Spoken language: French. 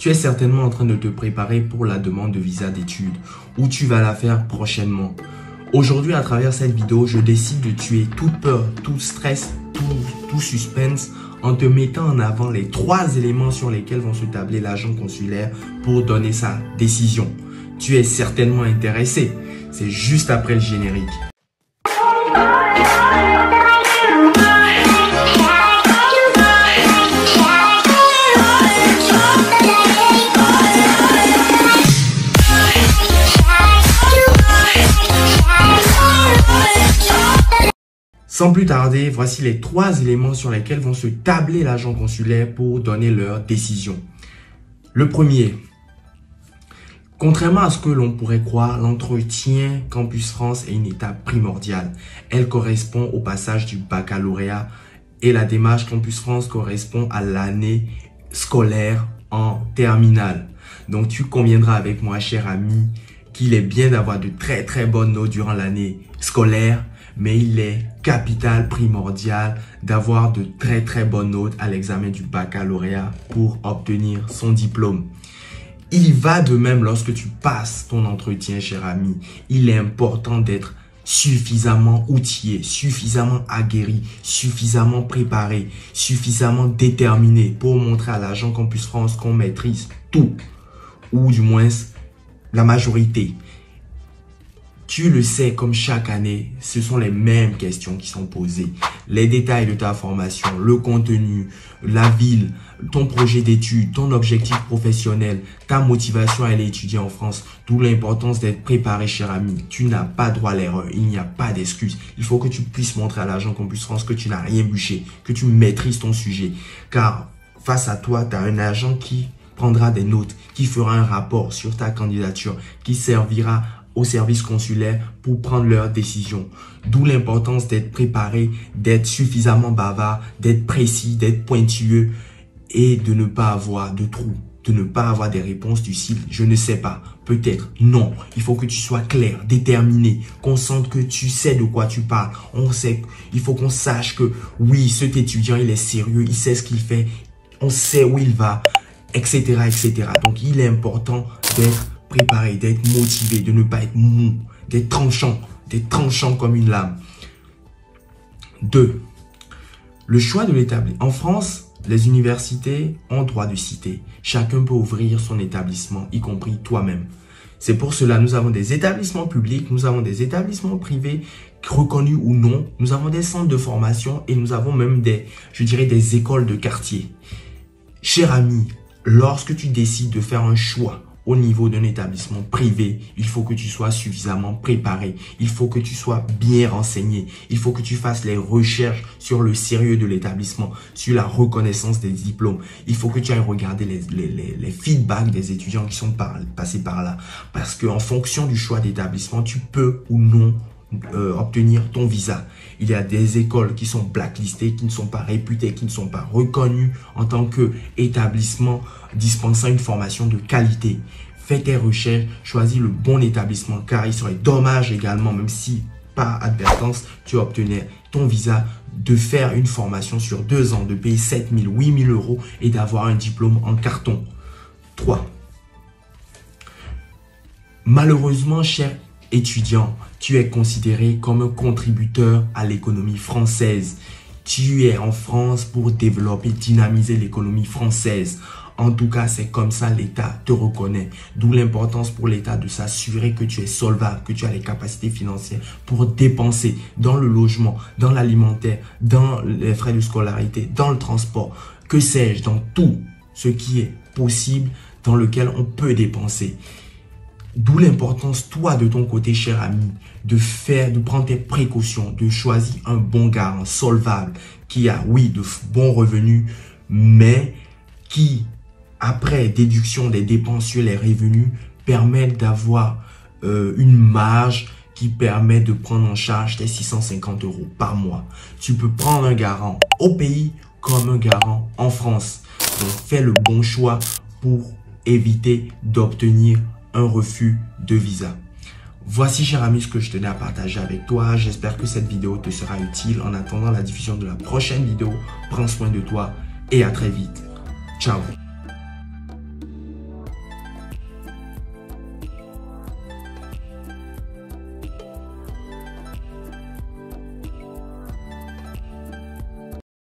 Tu es certainement en train de te préparer pour la demande de visa d'études ou tu vas la faire prochainement. Aujourd'hui, à travers cette vidéo, je décide de tuer toute peur, tout stress, tout suspense en te mettant en avant les 3 éléments sur lesquels vont se tabler l'agent consulaire pour donner sa décision. Tu es certainement intéressé. C'est juste après le générique. Sans plus tarder, voici les 3 éléments sur lesquels vont se tabler l'agent consulaire pour donner leur décision. Le premier, contrairement à ce que l'on pourrait croire, l'entretien Campus France est une étape primordiale. Elle correspond au passage du baccalauréat et la démarche Campus France correspond à l'année scolaire en terminale. Donc tu conviendras avec moi, cher ami, qu'il est bien d'avoir de très bonnes notes durant l'année scolaire, mais il est capital, primordial d'avoir de très bonnes notes à l'examen du baccalauréat pour obtenir son diplôme. Il va de même lorsque tu passes ton entretien, cher ami. Il est important d'être suffisamment outillé, suffisamment aguerri, suffisamment préparé, suffisamment déterminé pour montrer à l'agent Campus France qu'on maîtrise tout, ou du moins la majorité. Tu le sais, comme chaque année, ce sont les mêmes questions qui sont posées. Les détails de ta formation, le contenu, la ville, ton projet d'études, ton objectif professionnel, ta motivation à aller étudier en France. D'où l'importance d'être préparé, cher ami. Tu n'as pas droit à l'erreur. Il n'y a pas d'excuse. Il faut que tu puisses montrer à l'agent Campus France que tu n'as rien bûché, que tu maîtrises ton sujet. Car face à toi, tu as un agent qui prendra des notes, qui fera un rapport sur ta candidature, qui servira au service consulaire pour prendre leurs décisions. D'où l'importance d'être préparé, d'être suffisamment bavard, d'être précis, d'être pointilleux et de ne pas avoir de trous, de ne pas avoir des réponses du style « je ne sais pas », peut-être, non. Il faut que tu sois clair, déterminé, qu'on sente que tu sais de quoi tu parles. Il faut qu'on sache que oui, cet étudiant, il est sérieux, il sait ce qu'il fait, on sait où il va, etc., etc. Donc, il est important d'être préparé, d'être motivé, de ne pas être mou, d'être tranchant comme une lame. 2. Le choix de l'établissement. En France, les universités ont droit de citer. Chacun peut ouvrir son établissement, y compris toi-même. C'est pour cela que nous avons des établissements publics, nous avons des établissements privés, reconnus ou non. Nous avons des centres de formation et nous avons même des écoles de quartier. Cher ami, lorsque tu décides de faire un choix au niveau d'un établissement privé, il faut que tu sois suffisamment préparé. Il faut que tu sois bien renseigné. Il faut que tu fasses les recherches sur le sérieux de l'établissement, sur la reconnaissance des diplômes. Il faut que tu ailles regarder les feedbacks des étudiants qui sont passés par là. Parce qu'en fonction du choix d'établissement, tu peux ou non obtenir ton visa. Il y a des écoles qui sont blacklistées, qui ne sont pas réputées, qui ne sont pas reconnues en tant qu'établissement dispensant une formation de qualité. Fais tes recherches, choisis le bon établissement car il serait dommage également, même si par advertance tu obtenais ton visa, de faire une formation sur 2 ans, de payer 7 000, 8 000 euros et d'avoir un diplôme en carton. 3. Malheureusement, cher étudiant, tu es considéré comme un contributeur à l'économie française. Tu es en France pour développer, dynamiser l'économie française. En tout cas, c'est comme ça l'État te reconnaît. D'où l'importance pour l'État de s'assurer que tu es solvable, que tu as les capacités financières pour dépenser dans le logement, dans l'alimentaire, dans les frais de scolarité, dans le transport, que sais-je, dans tout ce qui est possible dans lequel on peut dépenser. D'où l'importance, toi, de ton côté, cher ami, de prendre tes précautions, de choisir un bon garant solvable qui a, oui, de bons revenus, mais qui, après déduction des dépenses sur les revenus, permet d'avoir une marge qui permet de prendre en charge tes 650 € par mois. Tu peux prendre un garant au pays comme un garant en France. Donc, fais le bon choix pour éviter d'obtenir un refus de visa. Voici, cher ami, ce que je tenais à partager avec toi. J'espère que cette vidéo te sera utile. En attendant la diffusion de la prochaine vidéo, prends soin de toi et à très vite. Ciao.